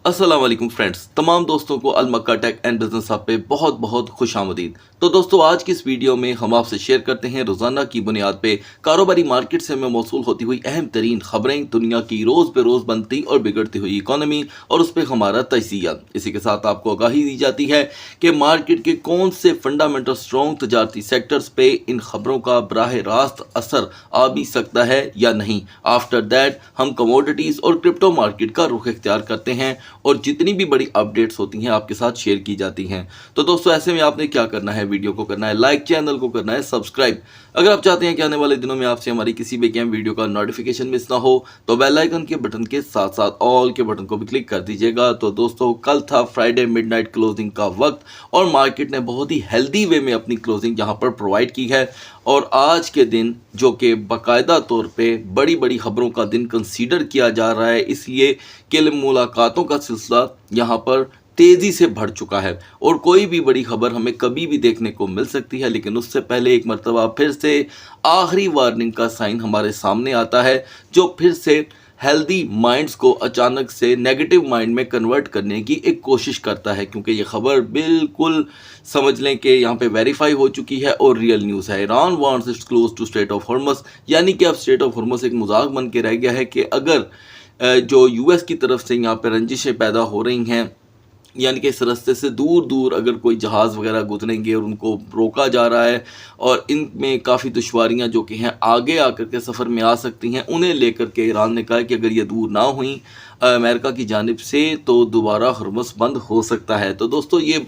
अस्सलाम वालेकुम फ्रेंड्स, तमाम दोस्तों को अल मक्का टेक एंड बिजनेस हब पे बहुत बहुत खुश आमदीद। तो दोस्तों आज की इस वीडियो में हम आपसे शेयर करते हैं रोज़ाना की बुनियाद पे कारोबारी मार्केट से हमें मौसूल होती हुई अहम तरीन खबरें, दुनिया की रोज़ पे रोज़ बनती और बिगड़ती हुई इकॉनमी और उस पर हमारा तजिया। इसी के साथ आपको आगाही दी जाती है कि मार्केट के कौन से फंडामेंटल स्ट्रॉन्ग तजारती सेक्टर्स पे इन खबरों का बराह रास्त असर आ भी सकता है या नहीं। आफ्टर दैट हम कमोडिटीज़ और क्रिप्टो मार्केट का रुख इख्तियार करते हैं और जितनी भी बड़ी अपडेट्स होती हैं आपके साथ शेयर की जाती हैं। तो दोस्तों ऐसे में आपने क्या करना है, वीडियो को करना है लाइक, चैनल को करना है सब्सक्राइब। अगर आप चाहते हैं कि आने वाले दिनों में आपसे हमारी किसी भी गेम वीडियो का नोटिफिकेशन मिस ना हो तो बेल आइकन के बटन के साथ साथ ऑल के बटन को भी क्लिक कर दीजिएगा। तो दोस्तों कल था फ्राइडे मिडनाइट क्लोजिंग का वक्त और मार्केट ने बहुत ही हेल्दी वे में अपनी क्लोजिंग यहाँ पर प्रोवाइड की है। और आज के दिन जो कि बाकायदा तौर पे बड़ी बड़ी खबरों का दिन कंसीडर किया जा रहा है, इसलिए कि मुलाकातों का सिलसिला यहाँ पर तेज़ी से बढ़ चुका है और कोई भी बड़ी खबर हमें कभी भी देखने को मिल सकती है। लेकिन उससे पहले एक मरतबा फिर से आखिरी वार्निंग का साइन हमारे सामने आता है जो फिर से हेल्दी माइंड्स को अचानक से नेगेटिव माइंड में कन्वर्ट करने की एक कोशिश करता है, क्योंकि ये खबर बिल्कुल समझ लें कि यहाँ पे वेरीफाई हो चुकी है और रियल न्यूज़ है। Iran wants its close to strait of Hormuz, यानी कि अब स्ट्रेट ऑफ हॉर्मस एक मजाक बन के रह गया है कि अगर जो यूएस की तरफ से यहाँ पर रंजिशें पैदा हो रही हैं, यानी कि इस रास्ते से दूर दूर अगर कोई जहाज़ वगैरह गुजरेंगे और उनको रोका जा रहा है और इनमें काफ़ी दुश्वारियां जो कि हैं आगे आकर के सफ़र में आ सकती हैं, उन्हें लेकर के ईरान ने कहा कि अगर ये दूर ना हुई अमेरिका की जानिब से तो दोबारा हॉर्मस बंद हो सकता है। तो दोस्तों ये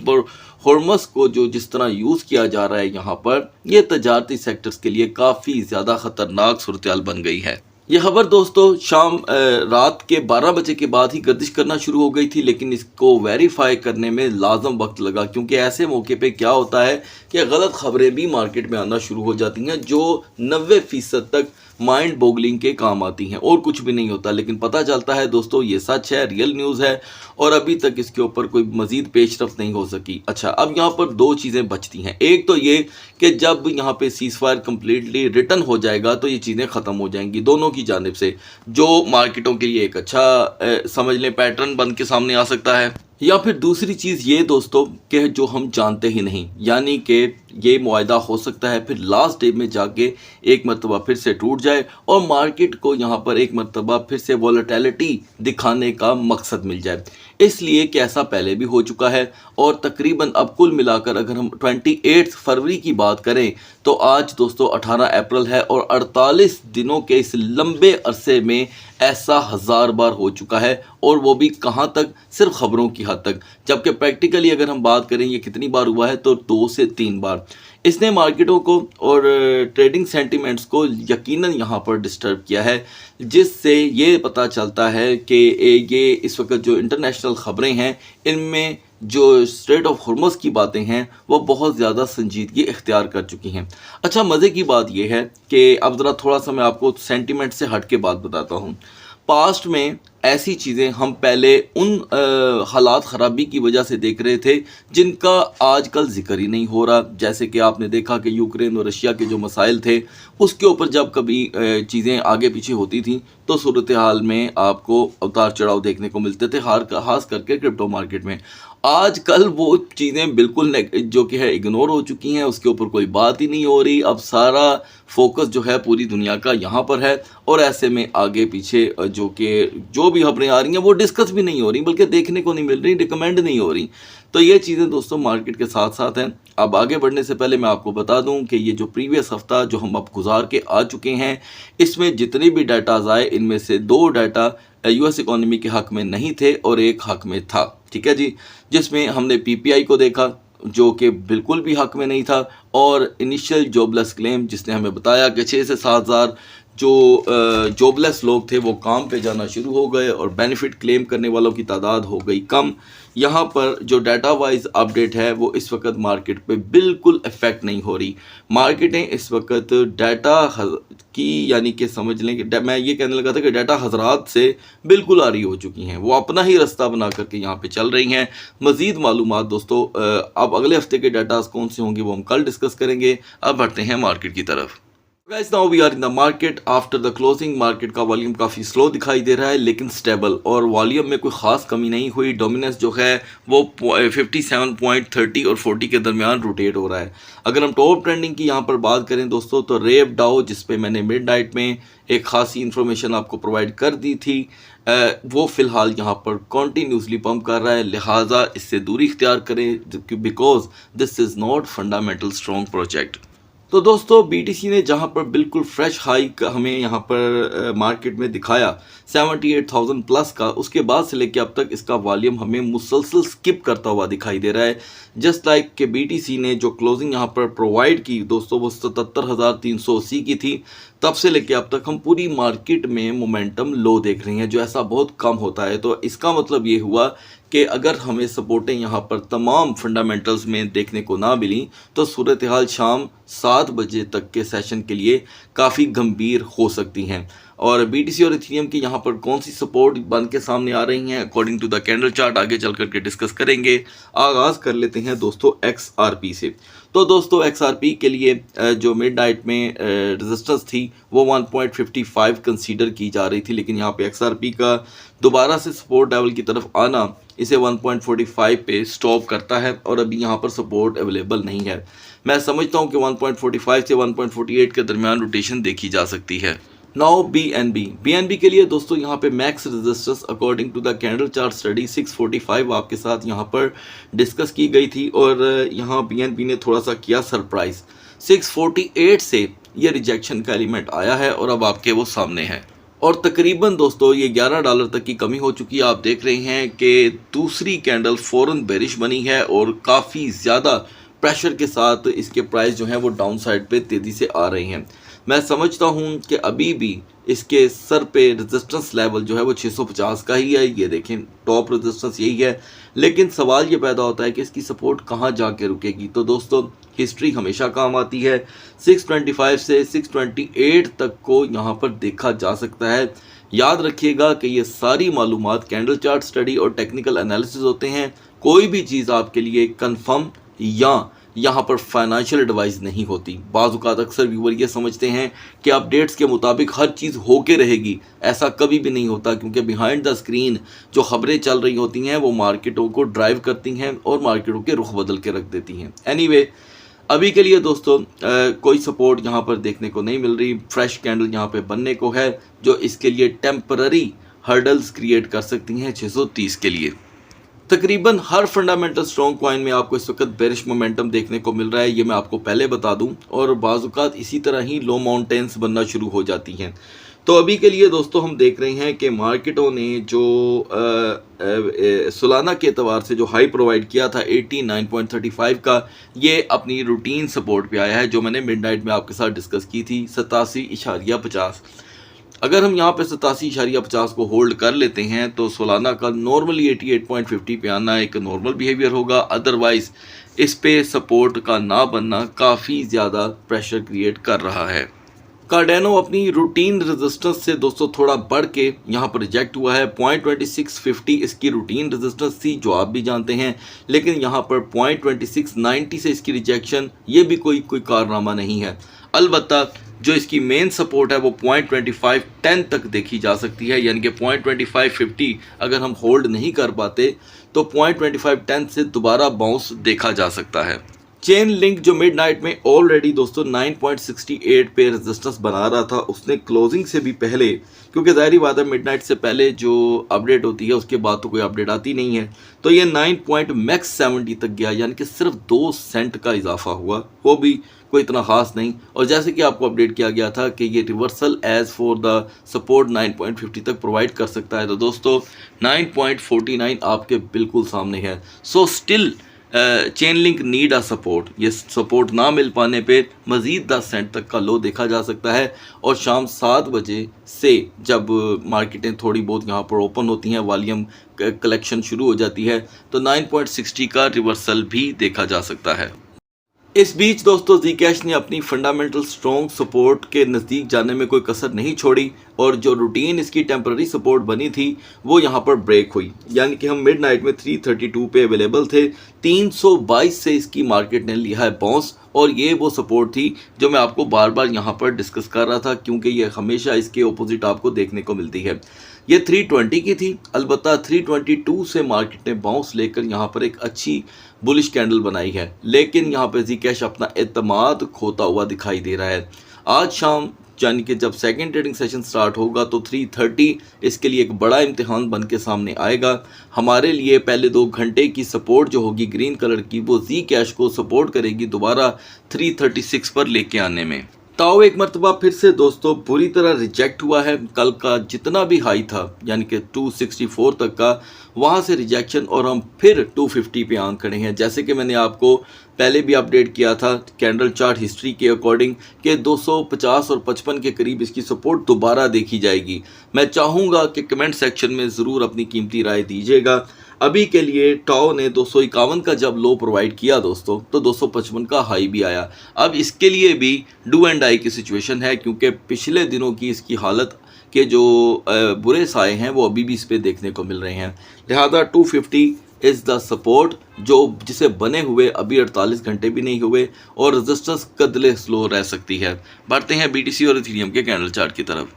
हॉर्मस को जो जिस तरह यूज़ किया जा रहा है यहाँ पर, यह तजारती सेक्टर्स के लिए काफ़ी ज़्यादा ख़तरनाक सूरत बन गई है। यह खबर दोस्तों शाम रात के 12 बजे के बाद ही गर्दिश करना शुरू हो गई थी, लेकिन इसको वेरीफाई करने में लाजम वक्त लगा, क्योंकि ऐसे मौके पे क्या होता है कि गलत खबरें भी मार्केट में आना शुरू हो जाती हैं जो 90% तक माइंड बोगलिंग के काम आती हैं और कुछ भी नहीं होता। लेकिन पता चलता है दोस्तों ये सच है, रियल न्यूज़ है और अभी तक इसके ऊपर कोई मजीद पेशरफ्त नहीं हो सकी। अच्छा, अब यहाँ पर दो चीज़ें बचती हैं। एक तो ये कि जब यहाँ पे सीज़फायर कम्प्लीटली रिटर्न हो जाएगा तो ये चीज़ें ख़त्म हो जाएंगी दोनों की जानिब से, जो मार्केटों के लिए एक अच्छा समझ लें पैटर्न बन के सामने आ सकता है। या फिर दूसरी चीज़ ये दोस्तों कि जो हम जानते ही नहीं, यानी कि ये मुआहदा हो सकता है फिर लास्ट डे में जाके एक मरतबा फिर से टूट जाए और मार्केट को यहाँ पर एक मरतबा फिर से वॉलेटिलिटी दिखाने का मकसद मिल जाए। इसलिए कि ऐसा पहले भी हो चुका है और तकरीबन अब कुल मिलाकर अगर हम 28 फरवरी की बात करें तो आज दोस्तों 18 अप्रैल है और 48 दिनों के इस लंबे अरसे में ऐसा 1000 बार हो चुका है और वो भी कहाँ तक, सिर्फ खबरों की हद तक। जबकि प्रैक्टिकली अगर हम बात करें ये कितनी बार हुआ है तो 2 से 3 बार। इसने मार्केटों को और ट्रेडिंग सेंटिमेंट्स को यकीनन यहाँ पर डिस्टर्ब किया है, जिससे ये पता चलता है कि ये इस वक्त जो इंटरनेशनल ख़बरें हैं इनमें जो स्ट्रेट ऑफ हॉर्मस की बातें हैं वो बहुत ज़्यादा संजीदगी इख्तियार कर चुकी हैं। अच्छा, मज़े की बात यह है कि अब ज़रा थोड़ा सा मैं आपको सेंटिमेंट से हट के बात बताता हूँ। पास्ट में ऐसी चीज़ें हम पहले उन हालात ख़राबी की वजह से देख रहे थे जिनका आजकल जिक्र ही नहीं हो रहा। जैसे कि आपने देखा कि यूक्रेन और रशिया के जो मसाइल थे उसके ऊपर जब कभी चीज़ें आगे पीछे होती थी तो सूरत हाल में आपको उतार चढ़ाव देखने को मिलते थे, खास करके क्रिप्टो मार्केट में। आजकल वो चीज़ें बिल्कुल जो कि है इग्नोर हो चुकी हैं, उसके ऊपर कोई बात ही नहीं हो रही। अब सारा फोकस जो है पूरी दुनिया का यहाँ पर है और ऐसे में आगे पीछे जो भी खबरें आ रही हैं वो डिस्कस भी नहीं हो रही, बल्कि देखने को नहीं मिल रही, रिकमेंड नहीं हो रही। तो ये चीज़ें दोस्तों मार्केट के साथ साथ हैं। अब आगे बढ़ने से पहले मैं आपको बता दूं कि ये जो प्रीवियस हफ्ता जो हम अब गुजार के आ चुके हैं, इसमें जितने भी डाटाज आए इनमें से 2 डाटा यूएस इकोनॉमी के हक़ में नहीं थे और एक हक़ में था, ठीक है जी। जिसमें हमने पीपीआई को देखा जो कि बिल्कुल भी हक़ में नहीं था और इनिशियल जॉबलेस क्लेम जिसने हमें बताया कि 6 से 7 हज़ार जो जॉबलेस लोग थे वो काम पे जाना शुरू हो गए और बेनिफिट क्लेम करने वालों की तादाद हो गई कम। यहाँ पर जो डाटा वाइज अपडेट है वो इस वक्त मार्केट पे बिल्कुल इफ़ेक्ट नहीं हो रही। मार्केटें इस वक्त डाटा की, यानी कि समझ लें कि मैं ये कहने लगा था कि डाटा हजरात से बिल्कुल आ रही हो चुकी हैं, वो अपना ही रास्ता बना करके यहाँ पे चल रही हैं। मज़ीद मालूमात दोस्तों अब अगले हफ्ते के डाटाज कौन से होंगे वो हम कल डिस्कस करेंगे। अब बढ़ते हैं मार्केट की तरफ। Guys now we are in the market after the closing. Market का वॉल्यूम काफ़ी स्लो दिखाई दे रहा है लेकिन स्टेबल, और वॉल्यूम में कोई ख़ास कमी नहीं हुई। डोमिनेंस जो है वो 57.30 और 40 के दरमियान रोटेट हो रहा है। अगर हम टॉप ट्रेंडिंग की यहाँ पर बात करें दोस्तों, तो रेव डाउ, जिस पे मैंने मिड नाइट में एक खासी इन्फॉर्मेशन आपको प्रोवाइड कर दी थी, वो फ़िलहाल यहाँ पर कॉन्टीन्यूसली पंप कर रहा है, लिहाजा इससे दूरी इख्तियार करें because this is not fundamental strong project. तो दोस्तों बीटीसी ने जहां पर बिल्कुल फ्रेश हाइक हमें यहां पर मार्केट में दिखाया 78,000 प्लस का, उसके बाद से लेकर अब तक इसका वॉल्यूम हमें मुसलसल स्किप करता हुआ दिखाई दे रहा है। जस्ट लाइक कि बीटीसी ने जो क्लोजिंग यहां पर प्रोवाइड की दोस्तों वो 77,380 की थी, तब से लेकर अब तक हम पूरी मार्केट में मोमेंटम लो देख रहे हैं, जो ऐसा बहुत कम होता है। तो इसका मतलब ये हुआ कि अगर हमें सपोर्टें यहाँ पर तमाम फंडामेंटल्स में देखने को ना मिली तो सूरत हाल शाम 7 बजे तक के सेशन के लिए काफ़ी गंभीर हो सकती हैं। और बीटीसी और इथेरियम की यहाँ पर कौन सी सपोर्ट बन के सामने आ रही हैं according to the candle chart आगे चल करके डिस्कस करेंगे। आगाज़ कर लेते हैं दोस्तों XRP से। तो दोस्तों XRP के लिए जो मिड नाइट में रेजिस्टेंस थी वो 1.55 कंसीडर की जा रही थी, लेकिन यहाँ पे XRP का दोबारा से सपोर्ट लेवल की तरफ आना इसे 1.45 पे स्टॉप करता है और अभी यहाँ पर सपोर्ट अवेलेबल नहीं है। मैं समझता हूँ कि 1.45 से 1.48 के दरमियान रोटेशन देखी जा सकती है। नाउ BNB के लिए दोस्तों यहाँ पे max resistance according to the candle chart study 645 आपके साथ यहाँ पर डिस्कस की गई थी, और यहाँ BNB ने थोड़ा सा किया सरप्राइज, 648 से ये रिजेक्शन का एलिमेंट आया है और अब आपके वो सामने है, और तकरीबन दोस्तों ये $11 तक की कमी हो चुकी है। आप देख रहे हैं कि दूसरी कैंडल फ़ौरन बेरिश बनी है और काफ़ी ज़्यादा प्रेशर के साथ इसके प्राइस जो हैं वो डाउन साइड पे तेज़ी से आ रही हैं। मैं समझता हूं कि अभी भी इसके सर पे रेजिस्टेंस लेवल जो है वो 650 का ही है, ये देखें टॉप रेजिस्टेंस यही है, लेकिन सवाल ये पैदा होता है कि इसकी सपोर्ट कहां जाके रुकेगी। तो दोस्तों हिस्ट्री हमेशा काम आती है, 625 से 628 तक को यहां पर देखा जा सकता है। याद रखिएगा कि ये सारी मालूमात कैंडल चार्ट स्टडी और टेक्निकल एनालिसिस होते हैं, कोई भी चीज़ आपके लिए कंफर्म या यहाँ पर फाइनेंशियल एडवाइस नहीं होती। बाज़-औक़ात अक्सर व्यूअर ये समझते हैं कि अपडेट्स के मुताबिक हर चीज़ होके रहेगी, ऐसा कभी भी नहीं होता, क्योंकि बिहाइंड द स्क्रीन जो खबरें चल रही होती हैं वो मार्केटों को ड्राइव करती हैं और मार्केटों के रुख बदल के रख देती हैं। एनीवे अभी के लिए दोस्तों कोई सपोर्ट यहाँ पर देखने को नहीं मिल रही। फ्रेश कैंडल यहाँ पे बनने को है जो इसके लिए टेम्पररी हर्डल्स क्रिएट कर सकती हैं 630 के लिए। तकरीबन हर फंडामेंटल स्ट्रॉन्ग कॉइन में आपको इस वक्त बेरिश मोमेंटम देखने को मिल रहा है, ये मैं आपको पहले बता दूं, और बाज़-औक़ात इसी तरह ही लो माउंटेन्स बनना शुरू हो जाती हैं। तो अभी के लिए दोस्तों हम देख रहे हैं कि मार्केटों ने जो सालाना के एतबार से जो हाई प्रोवाइड किया था 89.35 का, ये अपनी रूटीन सपोर्ट पे आया है, जो मैंने मिडनाइट में आपके साथ डिस्कस की थी 87.50। अगर हम यहाँ पे 87.50 को होल्ड कर लेते हैं तो सोलाना का नॉर्मली 88.50 पे आना एक नॉर्मल बिहेवियर होगा, अदरवाइज इस पे सपोर्ट का ना बनना काफ़ी ज़्यादा प्रेशर क्रिएट कर रहा है। कार्डेनो अपनी रूटीन रेजिस्टेंस से दोस्तों थोड़ा बढ़ के यहाँ पर रिजेक्ट हुआ है। 0.2650 इसकी रूटीन रेजिस्टेंस थी, जो आप भी जानते हैं, लेकिन यहाँ पर 0.2690 से इसकी रिजेक्शन, ये भी कोई कारनामा नहीं है। अलबत्ता जो इसकी मेन सपोर्ट है वो 0.2510 तक देखी जा सकती है, यानी कि 0.2550 अगर हम होल्ड नहीं कर पाते तो 0.2510 से दोबारा बाउंस देखा जा सकता है। चेन लिंक जो मिडनाइट में ऑलरेडी दोस्तों 9.68 पे रेजिस्टेंस बना रहा था, उसने क्लोजिंग से भी पहले, क्योंकि ज़ाहिर बात है मिडनाइट से पहले जो अपडेट होती है उसके बाद तो कोई अपडेट आती नहीं है, तो ये 9.70 तक गया, यानी कि सिर्फ 2 सेंट का इजाफा हुआ, वो भी कोई इतना ख़ास नहीं। और जैसे कि आपको अपडेट किया गया था कि ये reversal as for the support 9.50 तक प्रोवाइड कर सकता है, तो दोस्तों 9.49 आपके बिल्कुल सामने है। So still chain link need a support, ये सपोर्ट ना मिल पाने पे मज़ीद 10 सेंट तक का लो देखा जा सकता है, और शाम 7 बजे से जब मार्केटें थोड़ी बहुत यहाँ पर ओपन होती हैं, वॉल्यूम कलेक्शन शुरू हो जाती है, तो 9.60 का रिवर्सल भी देखा जा सकता है। इस बीच दोस्तों Zcash ने अपनी फंडामेंटल स्ट्रॉन्ग सपोर्ट के नज़दीक जाने में कोई कसर नहीं छोड़ी, और जो रूटीन इसकी टेम्पररी सपोर्ट बनी थी वो यहाँ पर ब्रेक हुई, यानी कि हम मिडनाइट में 332 पे अवेलेबल थे, 322 से इसकी मार्केट ने लिया है बाउंस, और ये वो सपोर्ट थी जो मैं आपको बार बार यहाँ पर डिस्कस कर रहा था, क्योंकि ये हमेशा इसके ऑपोजिट आपको देखने को मिलती है। ये 320 की थी, अलबत्ता 322 से मार्केट ने बाउंस लेकर यहाँ पर एक अच्छी बुलिश कैंडल बनाई है, लेकिन यहाँ पर Zcash अपना एतमाद खोता हुआ दिखाई दे रहा है। आज शाम यानी कि जब सेकंड ट्रेडिंग सेशन स्टार्ट होगा तो 330 इसके लिए एक बड़ा इम्तिहान बन के सामने आएगा। हमारे लिए पहले 2 घंटे की सपोर्ट जो होगी ग्रीन कलर की, वो Zcash को सपोर्ट करेगी दोबारा 336 पर लेके आने में। ताओ एक मरतबा फिर से दोस्तों बुरी तरह रिजेक्ट हुआ है। कल का जितना भी हाई था यानी कि 264 तक का, वहाँ से रिजेक्शन, और हम फिर 250 पे आंक खड़े हैं। जैसे कि मैंने आपको पहले भी अपडेट किया था कैंडल चार्ट हिस्ट्री के अकॉर्डिंग कि 250 और 55 के करीब इसकी सपोर्ट दोबारा देखी जाएगी। मैं चाहूँगा कि कमेंट सेक्शन में ज़रूर अपनी कीमती राय दीजिएगा। अभी के लिए टाओ ने 251 का जब लो प्रोवाइड किया दोस्तों, तो 255 का हाई भी आया। अब इसके लिए भी डू एंड डाई की सिचुएशन है, क्योंकि पिछले दिनों की इसकी हालत के जो बुरे साए हैं वो अभी भी इस पे देखने को मिल रहे हैं। लिहाजा 250 इज़ द सपोर्ट जिसे बने हुए अभी 48 घंटे भी नहीं हुए, और रेजिस्टेंस कदले स्लो रह सकती है। बढ़ते हैं BTC और इथेरियम के कैंडल चार्ट की तरफ।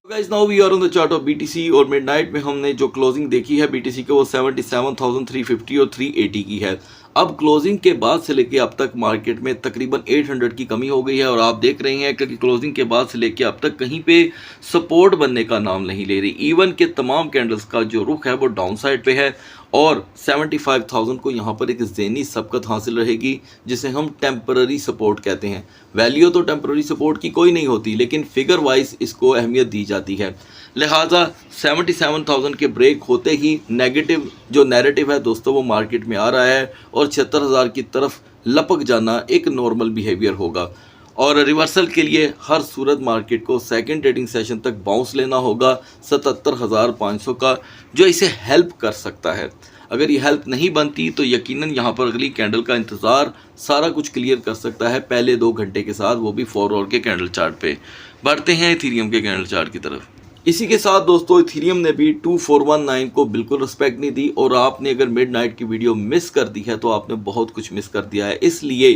Guys now we are on the chart of BTC, और मिडनाइट में हमने जो क्लोजिंग देखी है BTC के वो 77,350 और 380 की है। अब क्लोजिंग के बाद से लेके अब तक मार्केट में तकरीबन 800 की कमी हो गई है, और आप देख रहे हैं कि क्लोजिंग के बाद से लेके अब तक कहीं पे सपोर्ट बनने का नाम नहीं ले रही। इवन के तमाम कैंडल्स का जो रुख है वो डाउन साइड पे है, और 75,000 को यहाँ पर एक ज़हनी सबकत हासिल रहेगी, जिसे हम टेम्पररी सपोर्ट कहते हैं। वैल्यू तो टेम्पररी सपोर्ट की कोई नहीं होती, लेकिन फिगर वाइज इसको अहमियत दी जाती है। लिहाजा 77,000 के ब्रेक होते ही नेगेटिव जो नैरेटिव है दोस्तों वो मार्केट में आ रहा है, और 76,000 की तरफ लपक जाना एक नॉर्मल बिहेवियर होगा। और रिवर्सल के लिए हर सूरत मार्केट को सेकंड ट्रेडिंग सेशन तक बाउंस लेना होगा 77,500 का, जो इसे हेल्प कर सकता है। अगर ये हेल्प नहीं बनती तो यकीनन यहाँ पर अगली कैंडल का इंतज़ार सारा कुछ क्लियर कर सकता है पहले 2 घंटे के साथ, वो भी 4 आवर के कैंडल चार्ट पे। बढ़ते हैं इथेरियम के कैंडल चार्ट की तरफ। इसी के साथ दोस्तों इथेरियम ने भी 2419 को बिल्कुल रिस्पेक्ट नहीं दी, और आपने अगर मिडनाइट की वीडियो मिस कर दी है तो आपने बहुत कुछ मिस कर दिया है। इसलिए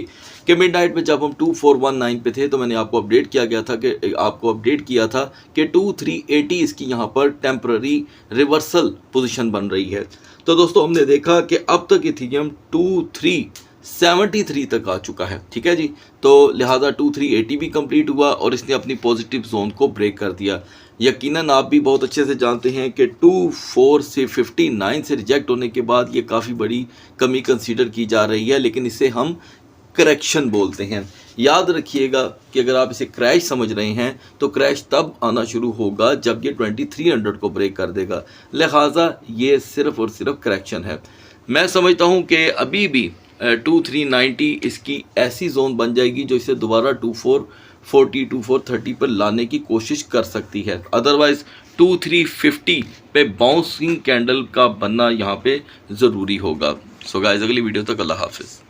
कि मिडनाइट में जब हम 2419 पे थे तो मैंने आपको अपडेट किया था कि 2380 इसकी यहाँ पर टेम्पररी रिवर्सल पोजीशन बन रही है। तो दोस्तों हमने देखा कि अब तक इथेरियम 2373 तक आ चुका है, ठीक है जी। तो लिहाजा 2380 भी कंप्लीट हुआ, और इसने अपनी पॉजिटिव जोन को ब्रेक कर दिया। यकीनन आप भी बहुत अच्छे से जानते हैं कि 24 से 59 से रिजेक्ट होने के बाद ये काफ़ी बड़ी कमी कंसीडर की जा रही है, लेकिन इसे हम करेक्शन बोलते हैं। याद रखिएगा कि अगर आप इसे क्रैश समझ रहे हैं तो क्रैश तब आना शुरू होगा जब ये 2300 को ब्रेक कर देगा। लिहाजा ये सिर्फ और सिर्फ करेक्शन है। मैं समझता हूँ कि अभी भी 2390 इसकी ऐसी जोन बन जाएगी जो इसे दोबारा 2440 2430 पर लाने की कोशिश कर सकती है। अदरवाइज 2350 पे बाउंसिंग कैंडल का बनना यहाँ पे ज़रूरी होगा। सो गाइस अगली वीडियो तक अल्लाह हाफिज़।